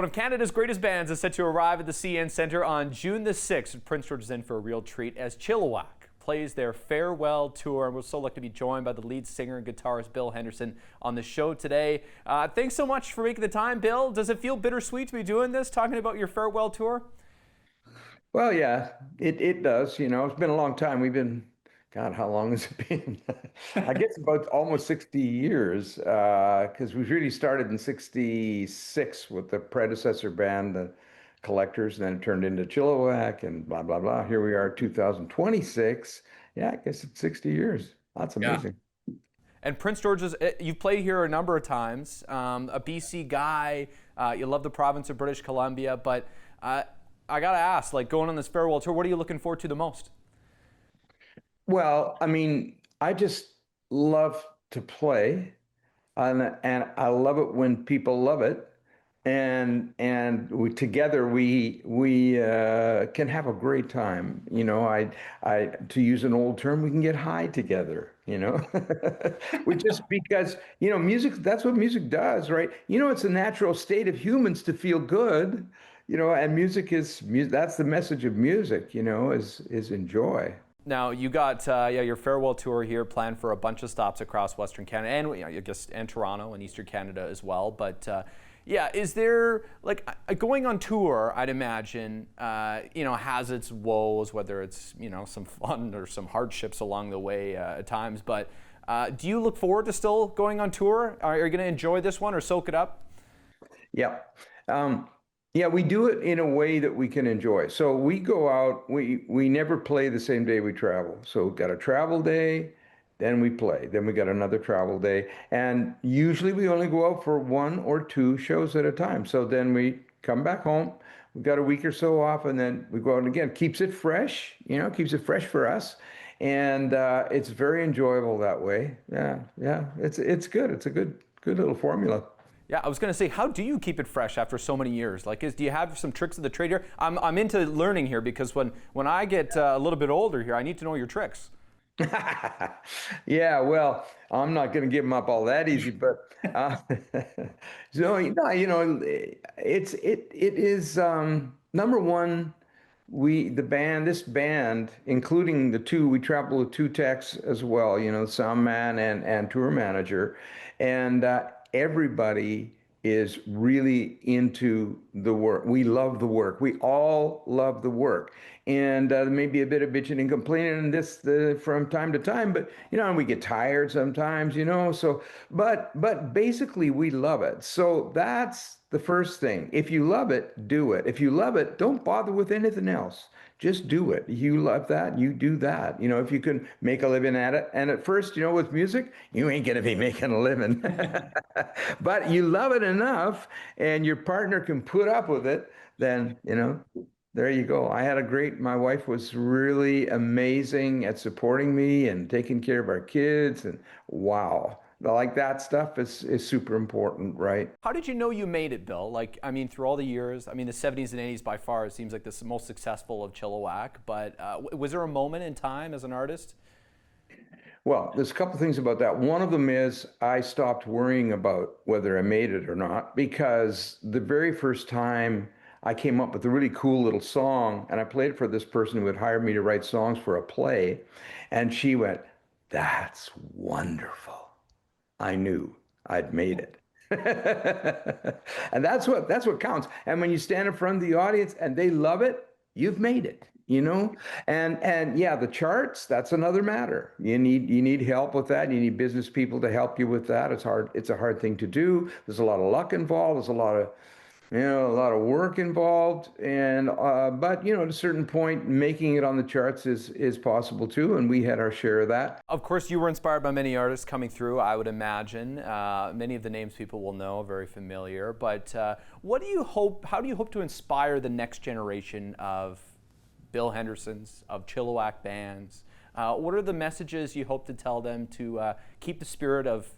One of Canada's greatest bands is set to arrive at the CN Centre on June the 6th. Prince George is in for a real treat as Chilliwack plays their farewell tour. And we're so lucky to be joined by the lead singer and guitarist Bill Henderson on the show today. Thanks so much for making the time, Bill. Does it feel bittersweet to be doing this, talking about your farewell tour? Well, yeah, it does. You know, it's been a long time. God, how long has it been? I guess about almost 60 years, because we really started in 66 with the predecessor band, the Collectors, and then it turned into Chilliwack and blah, blah, blah. Here we are, 2026. Yeah, I guess it's 60 years. That's Yeah. amazing. And Prince George's, you've played here a number of times. A BC guy, you love the province of British Columbia, but I gotta ask, like going on this farewell tour, what are you looking forward to the most? Well, I mean, I just love to play, and I love it when people love it, and we together we can have a great time. You know, I to use an old term, we can get high together. You know, we just because music. That's what music does, right? You know, it's a natural state of humans to feel good. You know, and music is music. That's the message of music. You know, is enjoy. Now you got your farewell tour here planned for a bunch of stops across Western Canada and I guess and Toronto and Eastern Canada as well. But yeah, is there like going on tour? I'd imagine has its woes, whether it's some fun or some hardships along the way at times. But do you look forward to still going on tour? Are you going to enjoy this one or soak it up? Yeah. Yeah, we do it in a way that we can enjoy. So we go out, we never play the same day we travel. So we've got a travel day, then we play. Then we got another travel day. And usually we only go out for one or two shows at a time. So then we come back home. We've got a week or so off, and then we go out again. Keeps it fresh, keeps it fresh for us. And it's very enjoyable that way. Yeah, yeah. It's good. It's a good little formula. Yeah, I was going to say, how do you keep it fresh after so many years? Like, do you have some tricks of the trade here? I'm into learning here because when I get a little bit older here, I need to know your tricks. Yeah, well, I'm not going to give them up all that easy, but so it is number one. This band, including the two, we travel with two techs as well, sound man and tour manager, and everybody is really into the work. We love the work. We all love the work, and maybe a bit of bitching and complaining and from time to time, but and we get tired sometimes, So, but basically, we love it. So that's the first thing. If you love it, do it. If you love it, don't bother with anything else. Just do it. You love that, you do that. If you can make a living at it. And at first, with music, you ain't going to be making a living. But you love it enough and your partner can put up with it, then, there you go. My wife was really amazing at supporting me and taking care of our kids. And wow. Like that stuff is super important, right? How did you know you made it, Bill? Like, I mean, through all the years, the 70s and 80s by far, it seems like the most successful of Chilliwack. But was there a moment in time as an artist? Well, there's a couple things about that. One of them is I stopped worrying about whether I made it or not because the very first time I came up with a really cool little song and I played it for this person who had hired me to write songs for a play, and she went, "That's wonderful." I knew I'd made it. And that's what counts. And when you stand in front of the audience and they love it, you've made it, And yeah, the charts, that's another matter. You need help with that. You need business people to help you with that. It's hard. It's a hard thing to do. There's a lot of luck involved. There's a lot of work involved, and but at a certain point, making it on the charts is possible too, and we had our share of that. Of course, you were inspired by many artists coming through, I would imagine. Many of the names people will know, very familiar. But how do you hope to inspire the next generation of Bill Hendersons, of Chilliwack bands? What are the messages you hope to tell them to keep the spirit of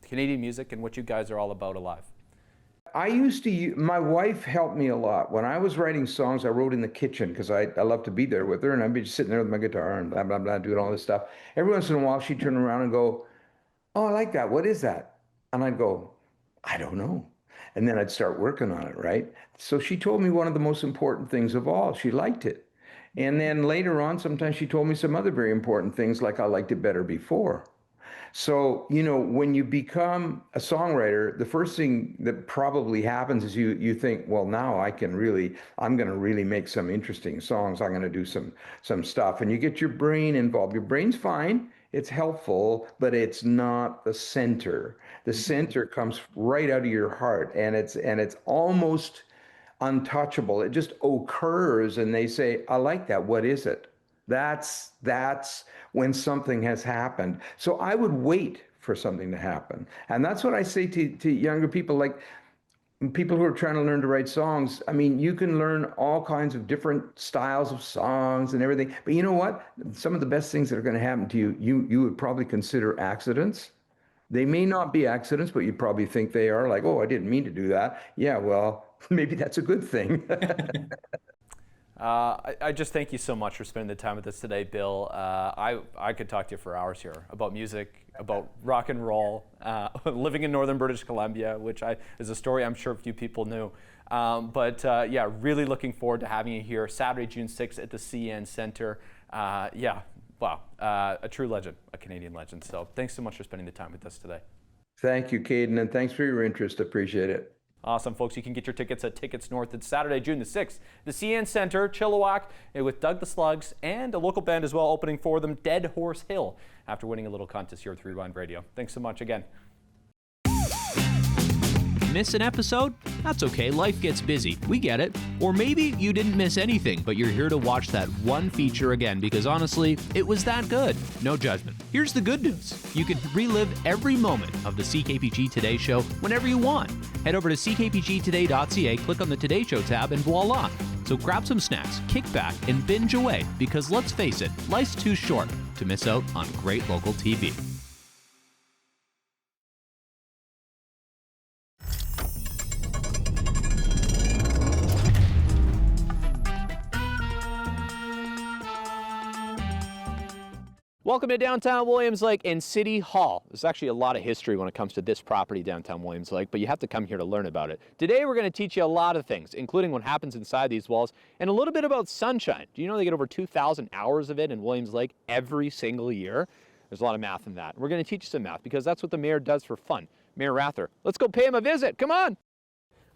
Canadian music and what you guys are all about alive? My wife helped me a lot. When I was writing songs, I wrote in the kitchen because I love to be there with her, and I'd be just sitting there with my guitar and blah, blah, blah, doing all this stuff. Every once in a while, she'd turn around and go, "Oh, I like that. What is that?" And I'd go, "I don't know." and then I'd start working on it, right? So she told me one of the most important things of all. She liked it. And then later on, sometimes she told me some other very important things, like I liked it better before. So, when you become a songwriter, the first thing that probably happens is you think, well, now I'm going to really make some interesting songs. I'm going to do some stuff. And you get your brain involved. Your brain's fine. It's helpful, but it's not the center. The center comes right out of your heart, and it's almost untouchable. It just occurs, and they say, I like that. What is it? That's when something has happened. So I would wait for something to happen. And that's what I say to younger people, like people who are trying to learn to write songs. I mean, you can learn all kinds of different styles of songs and everything. But you know what? Some of the best things that are going to happen to you would probably consider accidents. They may not be accidents, but you probably think they are, like, oh, I didn't mean to do that. Yeah, well, maybe that's a good thing. I just thank you so much for spending the time with us today, Bill. I could talk to you for hours here about music, about rock and roll, living in northern British Columbia, which is a story I'm sure few people knew. Yeah, really looking forward to having you here Saturday, June 6th at the CN Centre. Wow, a true legend, a Canadian legend. So thanks so much for spending the time with us today. Thank you, Caden, and thanks for your interest. Appreciate it. Awesome, folks. You can get your tickets at Tickets North. It's Saturday, June the 6th. The CN Centre, Chilliwack, with Doug the Slugs, and a local band as well opening for them, Dead Horse Hill, after winning a little contest here at Rewind Radio. Thanks so much again. Miss an episode? That's okay, life gets busy. We get it. Or maybe you didn't miss anything, but you're here to watch that one feature again because honestly, it was that good. No judgment. Here's the good news. You can relive every moment of the CKPG Today Show whenever you want. Head over to ckpgtoday.ca, click on the Today Show tab, and voila. So grab some snacks, kick back, and binge away because let's face it, life's too short to miss out on great local TV. Welcome to downtown Williams Lake and City Hall. There's actually a lot of history when it comes to this property, downtown Williams Lake, but you have to come here to learn about it. Today we're going to teach you a lot of things, including what happens inside these walls and a little bit about sunshine. Do you know they get over 2,000 hours of it in Williams Lake every single year? There's a lot of math in that. We're going to teach you some math because that's what the mayor does for fun. Mayor Rather. Let's go pay him a visit. Come on.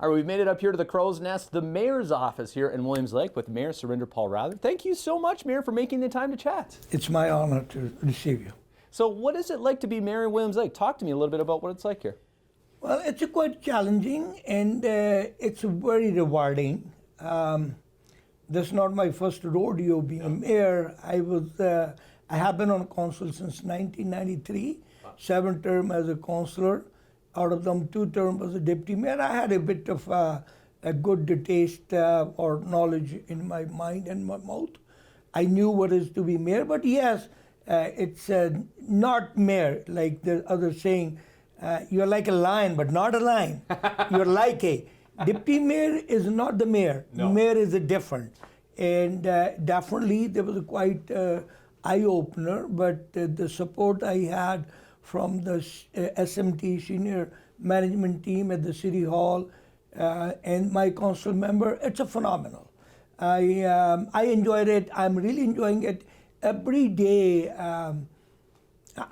All right, we've made it up here to the Crow's Nest, the mayor's office here in Williams Lake with Mayor Surinder Paul Rather. Thank you so much, Mayor, for making the time to chat. It's my honor to receive you. So what is it like to be mayor in Williams Lake? Talk to me a little bit about what it's like here. Well, it's quite challenging and it's very rewarding. This is not my first rodeo being a mayor. I have been on council since 1993, 7 terms as a councillor. Out of them, 2 terms as a deputy mayor. I had a bit of a good taste or knowledge in my mind and my mouth. I knew what is to be mayor, but yes, it's not mayor, like the other saying, you're like a lion, but not a lion. You're like a deputy mayor is not the mayor. No. Mayor is a different. And definitely there was a quite eye-opener, but the support I had from the SMT senior management team at the City Hall and my council member, it's a phenomenal. I enjoyed it. I'm really enjoying it every day. I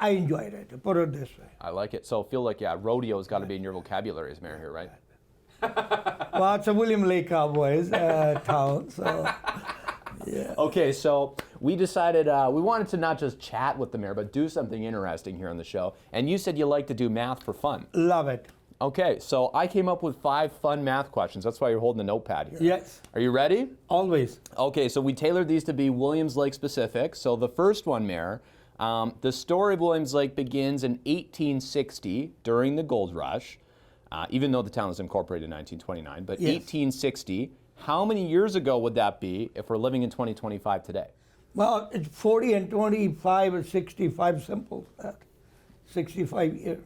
enjoyed it, to put it this way. I like it. So I feel like, yeah, rodeo's got to be in your vocabulary as mayor here, right? Well, it's a William Lake Cowboys town, so... Yeah. Okay, so we decided we wanted to not just chat with the mayor, but do something interesting here on the show. And you said you like to do math for fun. Love it. Okay, so I came up with 5 fun math questions. That's why you're holding the notepad here. Yes. Are you ready? Always. Okay, so we tailored these to be Williams Lake specific. So the first one, Mayor, the story of Williams Lake begins in 1860 during the gold rush, even though the town was incorporated in 1929. But yes. 1860. How many years ago would that be if we're living in 2025 today? Well, it's 40 and 25 or 65, simple. 65 years.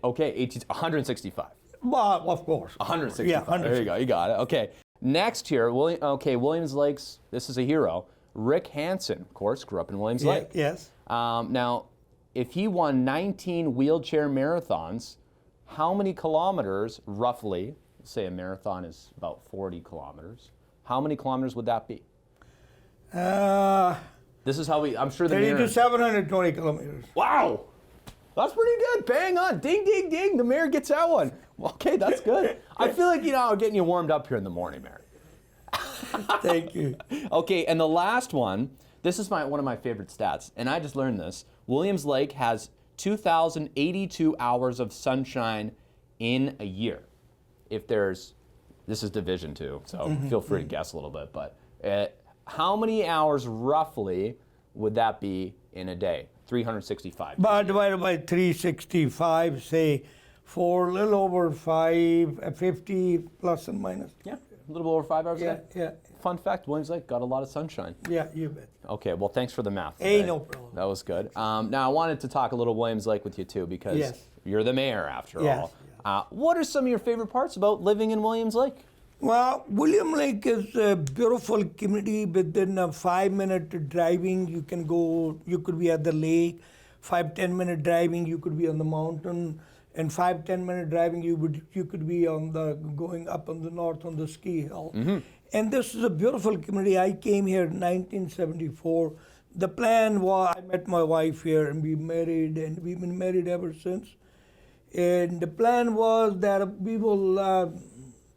Okay, 165. Well, of course. 165. Yeah, 165. There you go, you got it. Okay, next here, Williams Lake's, this is a hero. Rick Hansen, of course, grew up in Williams Lake. Yes. Now, if he won 19 wheelchair marathons, how many kilometers, roughly, say a marathon is about 40 kilometers. How many kilometers would that be? This is how I'm sure the 30 mayor... to 720 kilometers. Wow! That's pretty good. Bang on. Ding, ding, ding. The mayor gets that one. Okay, that's good. I feel like, I'm getting you warmed up here in the morning, Mayor. Thank you. Okay, and the last one, this is one of my favorite stats, and I just learned this. Williams Lake has 2,082 hours of sunshine in a year. This is Division 2, so feel free to guess a little bit, but how many hours roughly would that be in a day? 365. But divided by 365, say, for a little over 50 plus and minus. Yeah, a little over 5 hours a day. Yeah. Fun fact, Williams Lake got a lot of sunshine. Yeah, you bet. Okay, well, thanks for the math. Hey, today. no problem. That was good. Now, I wanted to talk a little Williams Lake with you, too, because Yes. you're the mayor, after Yes. all. What are some of your favorite parts about living in Williams Lake? Well, William Lake is a beautiful community. Within a 5-minute driving, you could be at the lake. 5-10 minute driving, you could be on the mountain. And 5-10 minute driving, you could be going up on the north on the ski hill. Mm-hmm. And this is a beautiful community. I came here in 1974. The plan was, I met my wife here and we married, and we've been married ever since. And the plan was that we will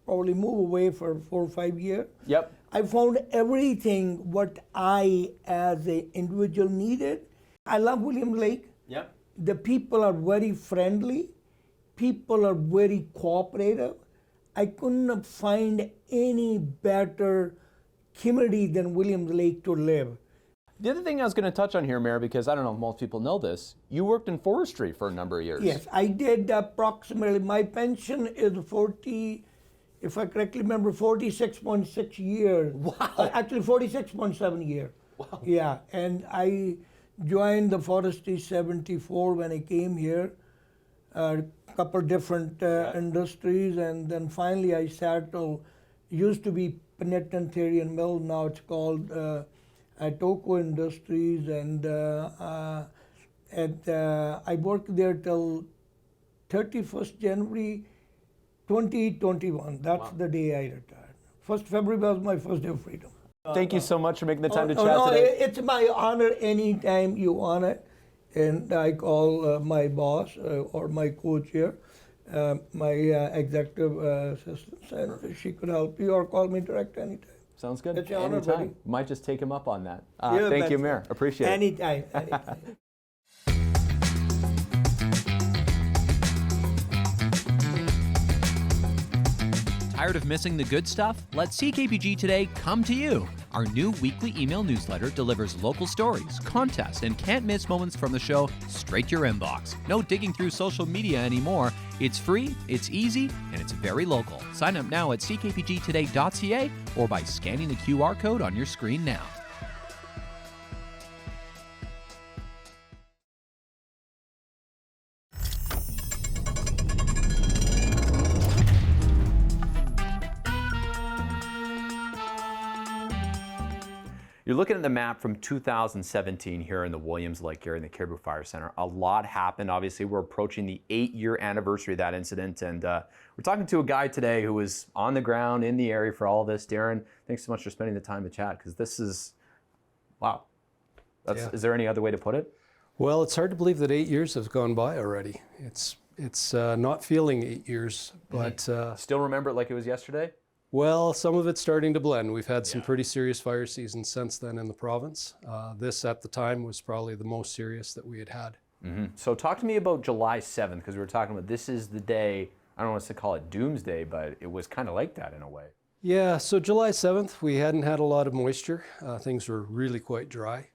probably move away for 4 or 5 years. Yep. I found everything what I as an individual needed. I love William Lake. Yep. The people are very friendly. People are very cooperative. I couldn't find any better community than Williams Lake to live. The other thing I was going to touch on here, Mayor, because I don't know if most people know this, you worked in forestry for a number of years. Yes, I did approximately, my pension is 40, if I correctly remember, 46.6 years. Wow. Actually 46.7 years. Wow. Yeah, and I joined the forestry 74 when I came here. A couple different industries, and then finally I settled. Used to be Penitentiary Mill, now it's called Toko Industries, and I worked there till 31st January 2021. That's the day I retired. 1st February was my first day of freedom. Thank you so much for making the time to chat No, today. it's my honor anytime you want it. And I call my boss or my co-chair, my executive assistant, and she could help you, or call me direct anytime. Sounds good. It's your honor, Anytime. buddy. Might just take him up on that. Yeah, Thank you, that's Mayor. Appreciate it. Anytime. Tired of missing the good stuff? Let CKPG Today come to you. Our new weekly email newsletter delivers local stories, contests, and can't-miss moments from the show straight to your inbox. No digging through social media anymore. It's free, it's easy, and it's very local. Sign up now at ckpgtoday.ca or by scanning the QR code on your screen now. You're looking at the map from 2017 here in the Williams Lake area in the Caribou Fire Center. A lot happened. Obviously, we're approaching the 8-year anniversary of that incident, and we're talking to a guy today who was on the ground in the area for all of this. Darren, thanks so much for spending the time to chat, because this is, wow. Is there any other way to put it? Well, it's hard to believe that 8 years have gone by already. It's not feeling 8 years, but... Still remember it like it was yesterday? Well, some of it's starting to blend. We've had some pretty serious fire seasons since then in the province. This, at the time, was probably the most serious that we had had. Mm-hmm. So talk to me about July 7th, because we were talking about this is the day, I don't want to call it doomsday, but it was kind of like that in a way. Yeah, so July 7th, we hadn't had a lot of moisture. Things were really quite dry.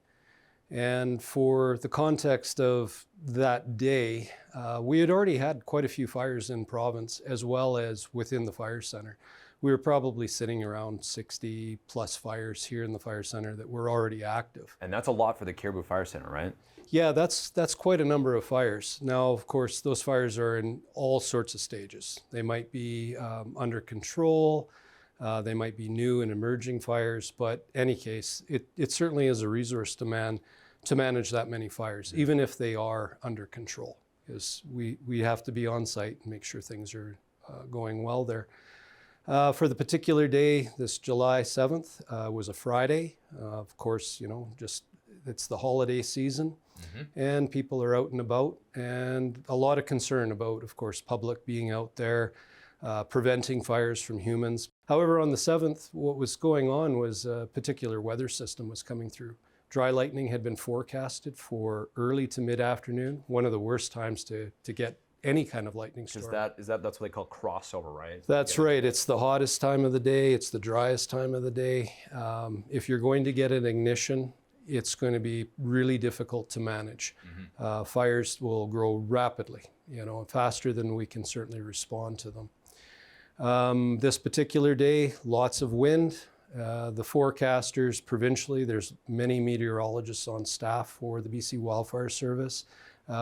And for the context of that day, we had already had quite a few fires in province, as well as within the fire center. We were probably sitting around 60 plus fires here in the fire center that were already active. And that's a lot for the Caribou Fire Center, right? Yeah, that's quite a number of fires. Now, of course, those fires are in all sorts of stages. They might be under control, they might be new and emerging fires, but in any case, it certainly is a resource demand to manage that many fires, even if they are under control, because we have to be on site and make sure things are going well there. For the particular day, this July 7th, was a Friday. Of course, just it's the holiday season, and people are out and about, and a lot of concern about, of course, public being out there, preventing fires from humans. However, on the 7th, what was going on was a particular weather system was coming through. Dry lightning had been forecasted for early to mid-afternoon, one of the worst times to get any kind of lightning storm. That's what they call crossover, right? That's right. It's the hottest time of the day. It's the driest time of the day. If you're going to get an ignition, it's going to be really difficult to manage. Fires will grow rapidly, faster than we can certainly respond to them. This particular day, lots of wind. The forecasters provincially, there's many meteorologists on staff for the BC Wildfire Service.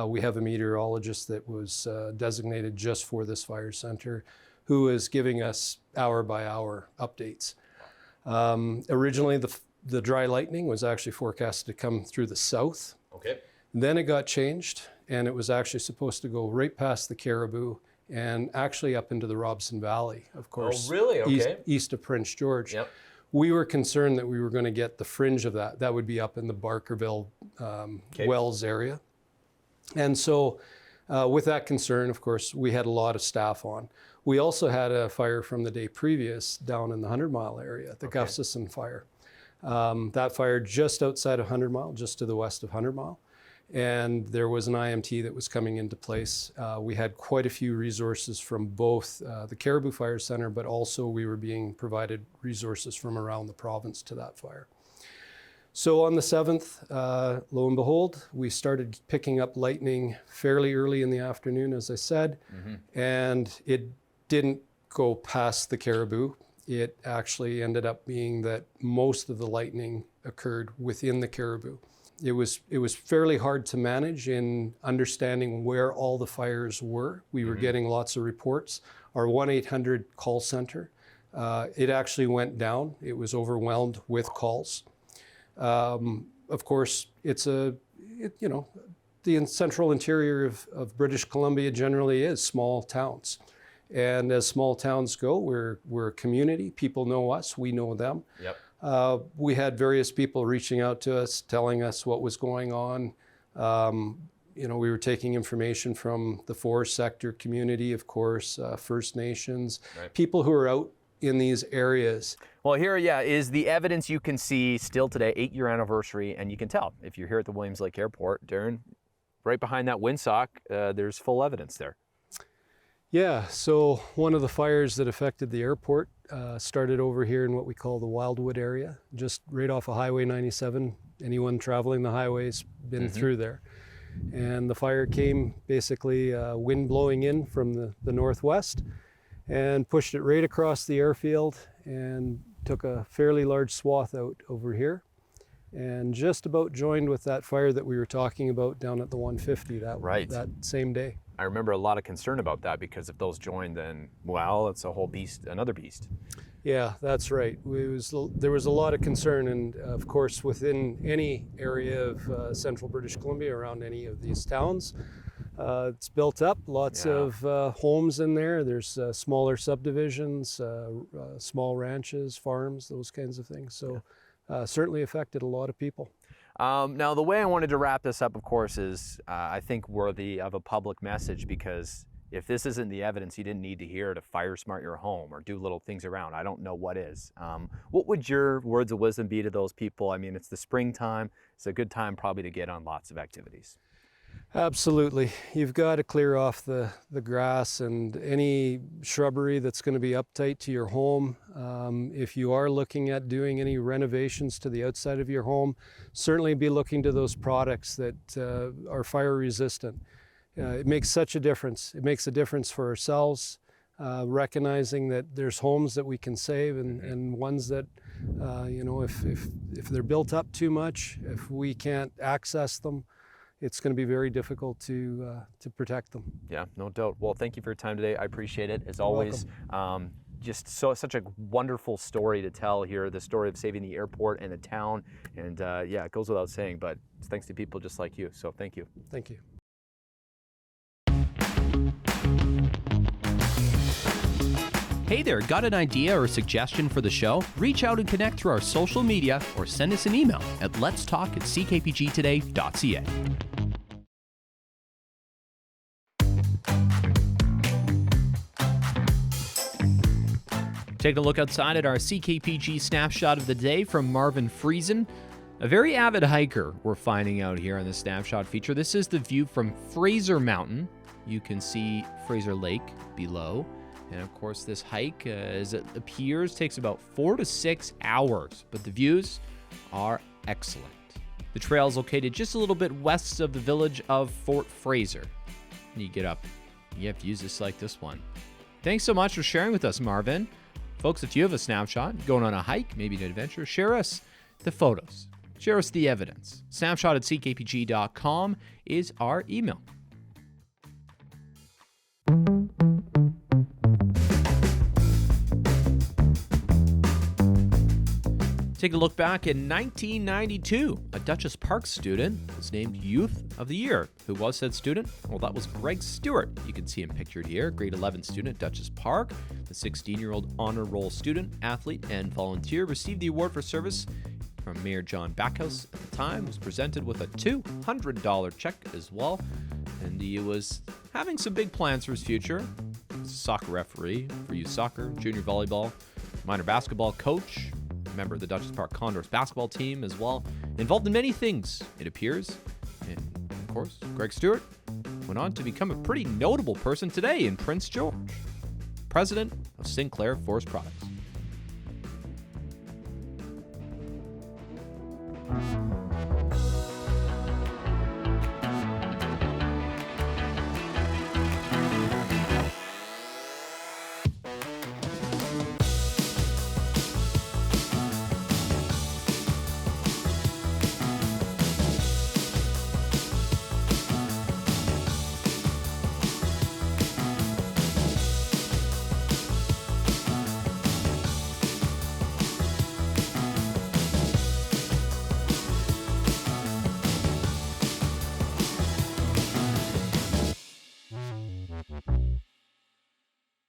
We have a meteorologist that was designated just for this fire center who is giving us hour by hour updates. Originally, the dry lightning was actually forecasted to come through the south. Okay. Then it got changed, and it was actually supposed to go right past the Caribou and actually up into the Robson Valley, of course. Oh, really? Okay. East of Prince George. Yep. We were concerned that we were going to get the fringe of that. That would be up in the Barkerville Wells area. And so with that concern, of course, we had a lot of staff on. We also had a fire from the day previous down in the 100 Mile area, the Gustafson fire. That fire just outside of 100 Mile, just to the west of 100 Mile. And there was an IMT that was coming into place. We had quite a few resources from both the Caribou Fire Center, but also we were being provided resources from around the province to that fire. So on the 7th, lo and behold, we started picking up lightning fairly early in the afternoon, as I said, and it didn't go past the Caribou. It actually ended up being that most of the lightning occurred within the Caribou. It was fairly hard to manage in understanding where all the fires were. We were getting lots of reports. Our 1-800 call center, it actually went down. It was overwhelmed with calls. Of course, the central interior of British Columbia generally is small towns. And as small towns go, we're a community. People know us, we know them. Yep. We had various people reaching out to us, telling us what was going on. We were taking information from the forest sector community, of course, First Nations, people who are out in these areas. Well, here, is the evidence you can see still today, 8-year anniversary, and you can tell if you're here at the Williams Lake Airport, Darren, right behind that windsock, there's full evidence there. Yeah, so one of the fires that affected the airport started over here in what we call the Wildwood area, just right off of Highway 97. Anyone traveling the highway's been through there. And the fire came basically wind blowing in from the northwest and pushed it right across the airfield and took a fairly large swath out over here. And just about joined with that fire that we were talking about down at the 150 that same day. I remember a lot of concern about that because if those join, then, well, it's a whole beast, another beast. Yeah, that's right. There was a lot of concern, and of course, within any area of central British Columbia, around any of these towns, it's built up, lots of homes in there. There's smaller subdivisions, small ranches, farms, those kinds of things. So certainly affected a lot of people. Now, the way I wanted to wrap this up, of course, is I think worthy of a public message, because if this isn't the evidence you didn't need to hear to fire smart your home or do little things around, I don't know what is. What would your words of wisdom be to those people? I mean, it's the springtime. It's a good time probably to get on lots of activities. Absolutely. You've got to clear off the grass and any shrubbery that's going to be uptight to your home. If you are looking at doing any renovations to the outside of your home, certainly be looking to those products that are fire resistant. It makes such a difference. It makes a difference for ourselves, recognizing that there's homes that we can save and ones that, if they're built up too much, if we can't access them, it's going to be very difficult to protect them. Yeah, no doubt. Well, thank you for your time today. I appreciate it. As always, just such a wonderful story to tell here, the story of saving the airport and the town. And it goes without saying, but it's thanks to people just like you. So thank you. Thank you. Hey there, got an idea or suggestion for the show? Reach out and connect through our social media or send us an email at letstalk@ckpgtoday.ca. Taking a look outside at our CKPG snapshot of the day from Marvin Friesen. A very avid hiker we're finding out here on the snapshot feature. This is the view from Fraser Mountain. You can see Fraser Lake below. And of course, this hike, as it appears, takes about 4 to 6 hours, but the views are excellent. The trail is located just a little bit west of the village of Fort Fraser. And you get up, you have views just like this one. Thanks so much for sharing with us, Marvin. Folks, if you have a snapshot, going on a hike, maybe an adventure, share us the photos. Share us the evidence. Snapshot@ckpg.com is our email. Take a look back in 1992. A Dutchess Park student was named Youth of the Year. Who was said student? Well, that was Greg Stewart. You can see him pictured here. Grade 11 student at Dutchess Park. The 16-year-old honor roll student, athlete, and volunteer received the award for service from Mayor John Backhouse at the time. Was presented with a $200 check as well. And he was having some big plans for his future. Soccer referee for youth soccer, junior volleyball, minor basketball coach, member of the Dutchess Park Condors basketball team as well. Involved in many things, it appears. And of course, Greg Stewart went on to become a pretty notable person today in Prince George, president of Sinclair Forest Products.